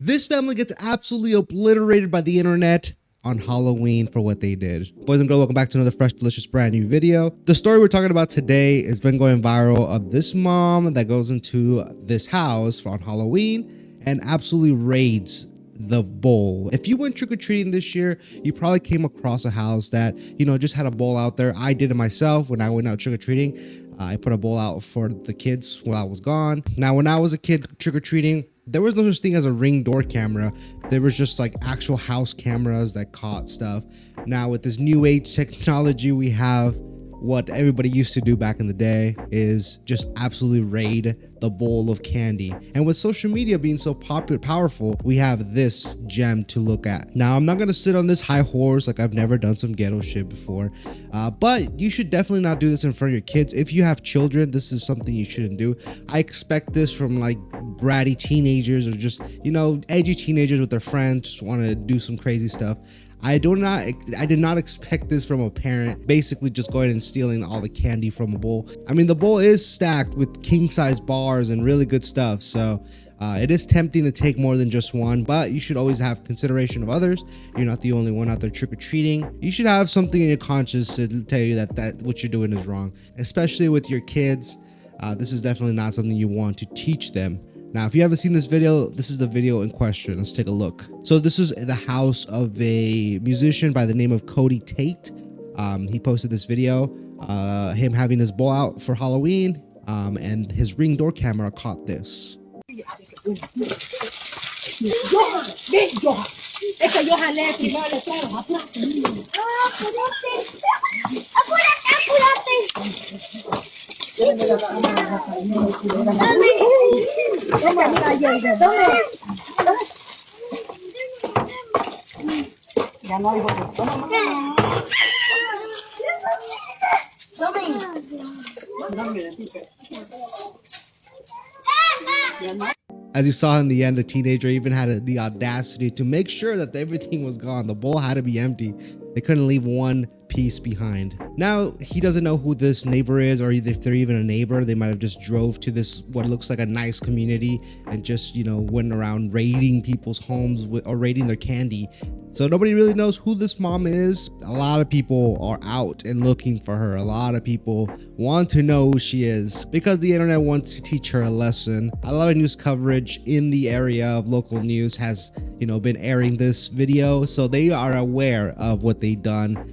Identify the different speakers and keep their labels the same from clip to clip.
Speaker 1: This family gets absolutely obliterated by the internet on Halloween for what they did. Boys and girls, welcome back to another fresh, delicious, brand new video. The story we're talking about today has been going viral of this mom that goes into this house on Halloween and absolutely raids the bowl. If you went trick-or-treating this year, you probably came across a house that, you know, just had a bowl out there. I did it myself when I went out trick-or-treating. I put a bowl out for the kids while I was gone. Now, when I was a kid trick-or-treating, there was no such thing as a Ring door camera. There was just like actual house cameras that caught stuff. Now with this new age technology, we have what everybody used to do back in the day is just absolutely raid the bowl of candy. And with social media being so powerful, we have this gem to look at. Now, I'm not gonna sit on this high horse like I've never done some ghetto shit before, but you should definitely not do this in front of your kids. If you have children, this is something you shouldn't do. I expect this from like bratty teenagers or just, you know, edgy teenagers with their friends, just want to do some crazy stuff. I did not expect this from a parent, basically just going and stealing all the candy from a bowl. I mean, the bowl is stacked with king size bars and really good stuff. So it is tempting to take more than just one, but you should always have consideration of others. You're not the only one out there trick-or-treating. You should have something in your conscience to tell you that what you're doing is wrong, especially with your kids. This is definitely not something you want to teach them. Now, if you haven't seen this video, this is the video in question. Let's take a look. So this is the house of a musician by the name of Cody Tate. He posted this video, him having his bowl out for Halloween, and his Ring door camera caught this. As you saw in the end, the teenager even had the audacity to make sure that everything was gone. The bowl had to be empty. They couldn't leave one piece behind. Now, he doesn't know who this neighbor is, or if they're even a neighbor. They might have just drove to this, what looks like a nice community, and just, you know, went around raiding people's homes or raiding their candy. So nobody really knows who this mom is. A lot of people are out and looking for her. A lot of people want to know who she is because the internet wants to teach her a lesson. A lot of news coverage in the area of local news has, you know, been airing this video, so they are aware of what they've done.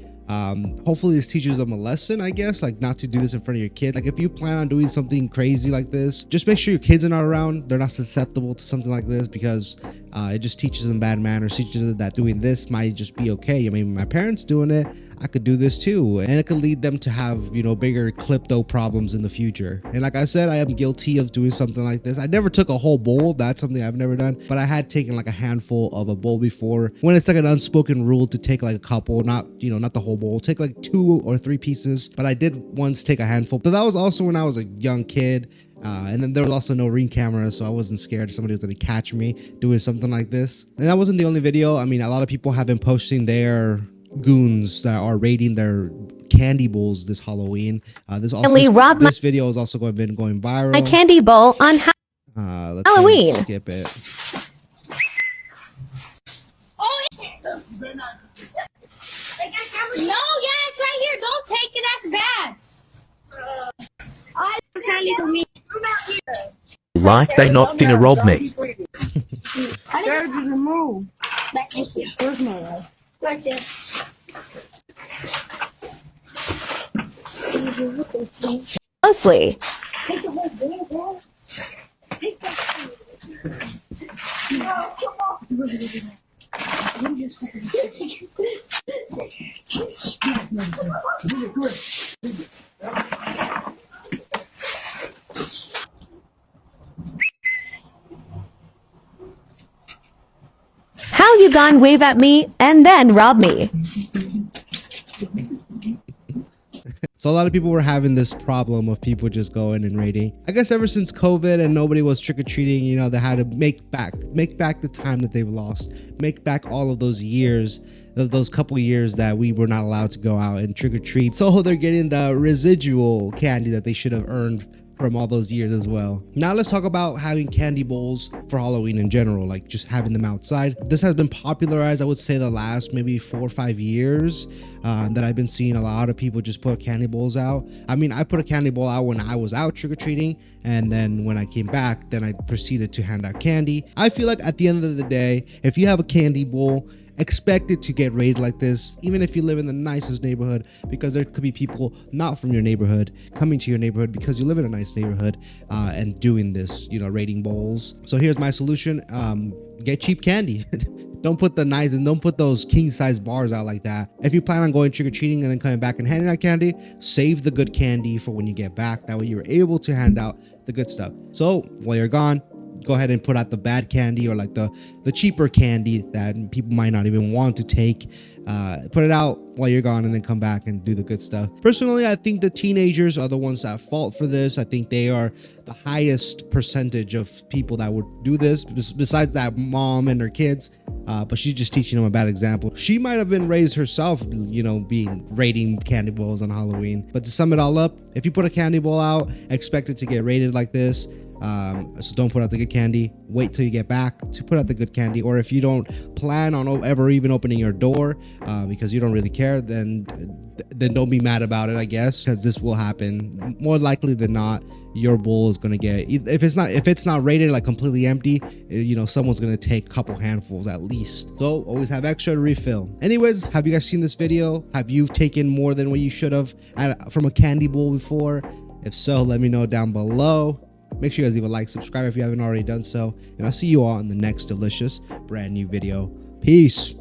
Speaker 1: Hopefully this teaches them a lesson, I guess, like not to do this in front of your kids. Like if you plan on doing something crazy like this, just make sure your kids are not around. They're not susceptible to something like this because it just teaches them bad manners, teaches them that doing this might just be okay. I mean, my parents doing it, I could do this too. And it could lead them to have, you know, bigger klepto problems in the future. And like I said, I am guilty of doing something like this. I never took a whole bowl. That's something I've never done, but I had taken like a handful of a bowl before, when it's like an unspoken rule to take like a couple, not, you know, not the whole bowl, take like 2 or 3 pieces. But I did once take a handful. So that was also when I was a young kid. And then there was also no Ring camera, so I wasn't scared somebody was going to catch me doing something like this. And that wasn't the only video. I mean, a lot of people have been posting their goons that are raiding their candy bowls this Halloween. This video has also been going viral.
Speaker 2: My candy bowl on
Speaker 1: let's
Speaker 2: Halloween.
Speaker 1: Skip it.
Speaker 3: Oh, yeah. No, yeah, it's right here. Don't take it. That's bad.
Speaker 4: Like they not finna rob me.
Speaker 3: There's a move. Thank you. There's no right there.
Speaker 2: Closely.
Speaker 3: Take the whole thing, bro. Take that. No, come on.
Speaker 2: How you gone wave at me and then rob me?
Speaker 1: So a lot of people were having this problem of people just going and raiding. I guess ever since COVID and nobody was trick-or-treating, you know, they had to make back the time that they've lost, make back all of those years, those couple years that we were not allowed to go out and trick-or-treat. So they're getting the residual candy that they should have earned from all those years as well. Now let's talk about having candy bowls for Halloween in general, like just having them outside. This has been popularized, I would say, the last maybe 4 or 5 years that I've been seeing a lot of people just put candy bowls out. I mean, I put a candy bowl out when I was out trick-or-treating, and then when I came back, then I proceeded to hand out candy. I feel like at the end of the day, if you have a candy bowl, expect it to get raided like this, even if you live in the nicest neighborhood, because there could be people not from your neighborhood coming to your neighborhood because you live in a nice neighborhood and doing this, you know, raiding bowls. So here's my solution. Get cheap candy. Don't put the nice and don't put those king size bars out like that. If you plan on going trick-or-treating and then coming back and handing out candy, save the good candy for when you get back. That way you're able to hand out the good stuff. So while you're gone, go ahead and put out the bad candy, or like the cheaper candy that people might not even want to take. Put it out while you're gone and then come back and do the good stuff. Personally, I think the teenagers are the ones that fault for this. I think they are the highest percentage of people that would do this, besides that mom and her kids. But she's just teaching them a bad example. She might have been raised herself, you know, being raiding candy bowls on Halloween. But to sum it all up, if you put a candy bowl out, expect it to get raided like this. So don't put out the good candy. Wait till you get back to put out the good candy. Or if you don't plan on ever even opening your door because you don't really care, then don't be mad about it, I guess, because this will happen. More likely than not, your bowl is going to get, if it's not rated like completely empty, you know, someone's going to take a couple handfuls at least. So always have extra to refill. Anyways, have you guys seen this video? Have you taken more than what you should have from a candy bowl before? If so, let me know down below. Make sure you guys leave a like, subscribe if you haven't already done so, and I'll see you all in the next delicious brand new video. Peace.